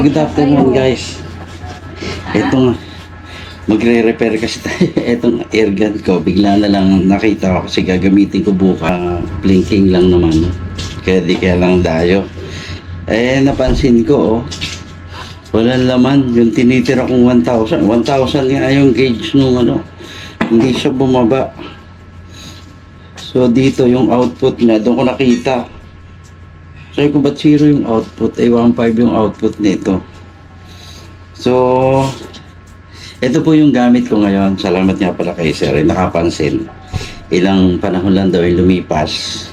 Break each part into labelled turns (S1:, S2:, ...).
S1: Good afternoon guys. Ito nga, magre-repair kasi tayo. Itong airgun ko, bigla na lang nakita ko kasi gagamitin ko bukas. Blinking lang naman. Kaya lang dayo. Napansin ko, walang laman. Yung tinitira kong 1,000. 1,000 nga yung gauge nung hindi siya bumaba. So dito yung output niya, doon ko nakita. Sabi ko, ba't 0 yung output? 1.5 yung output nito. So, ito po yung gamit ko ngayon. Salamat nga pala kay Sir. Nakapansin. Ilang panahon lang daw yung lumipas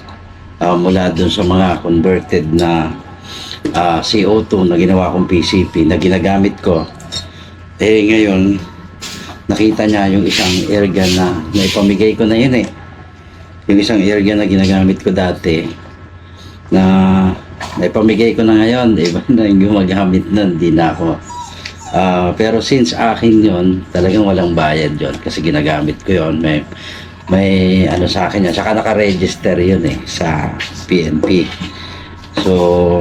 S1: mula dun sa mga converted na CO2 na ginawa kong PCP na ginagamit ko. Ngayon, nakita niya yung isang airgun na naipamigay ko na yun Yung isang airgun na ginagamit ko dati na naipamigay ko na ngayon, iba na yung gumagamit nun, di na ako. Pero since akin yon, talagang walang bayad yon kasi ginagamit ko yon. May ano sa akin yan, saka naka-register yun sa PNP. So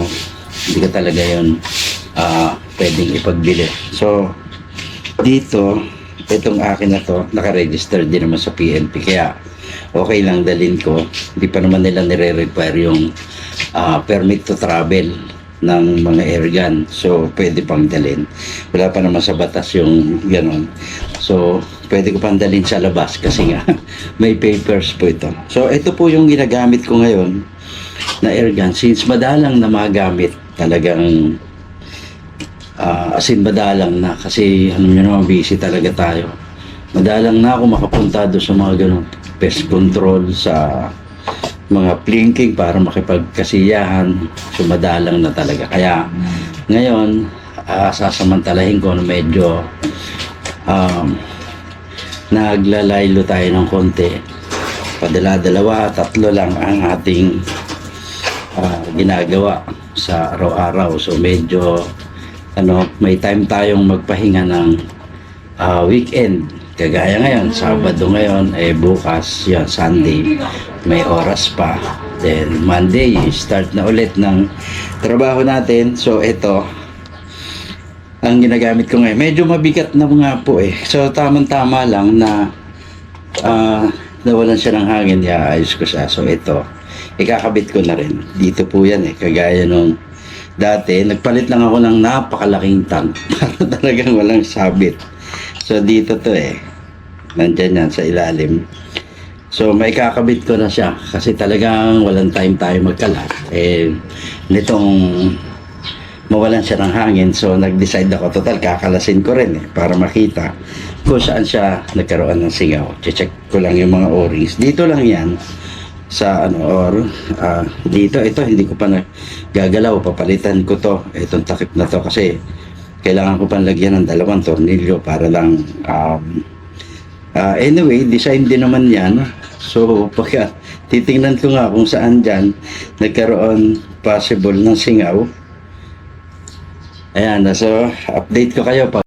S1: hindi ka talaga yon pwedeng ipagbili. So dito, itong akin na to, naka-register din naman sa PNP, kaya okay lang dalhin ko. Hindi pa naman nila nire-require yung permit to travel ng mga airgun. So, pwede pang dalhin. Wala pa naman sa batas yung gano'n. So, pwede ko pang dalhin sa labas kasi nga may papers po ito. So, ito po yung ginagamit ko ngayon na airgun. Since madalang na magamit, talagang as in madalang na kasi ano nyo naman, busy talaga tayo. Madalang na ako makapunta doon sa mga gano'n pest control, sa mga blinking para makipagkasiyahan. So madalang na talaga. Kaya ngayon, sasamantalahin ko na medyo naglalaylo tayo ng konti. Padala-dalawa, 3 lang ang ating ginagawa sa araw-araw. So medyo may time tayong magpahinga ng weekend. Kagaya ngayon, Sabado ngayon, bukas, yan, Sunday, may oras pa. Then, Monday, start na ulit ng trabaho natin. So, ito, ang ginagamit ko ngayon. Medyo mabigat na nga po So, tamang-tama lang na nawalan siya ng hangin, iaayos ko siya. So, ito, ikakabit ko na rin. Dito po yan kagaya nung dati, nagpalit lang ako ng napakalaking tank para talagang walang sabit. So, dito to nandyan yan sa ilalim. So, may kakabit ko na siya kasi talagang walang time tayo magkalat. Nitong mawalan siya ng hangin, so nag-decide ako, total, kakalasin ko rin para makita kung saan siya nagkaroon ng singaw. Check ko lang yung mga o-rings. Dito lang yan sa dito, ito, hindi ko pa gagalaw. Papalitan ko to, itong takip na to kasi kailangan ko pang lagyan ng 2 tornilyo para lang anyway, design din naman yan. So pagka titingnan ko nga kung saan dyan nagkaroon possible ng singaw. Ayan, so update ko kayo pag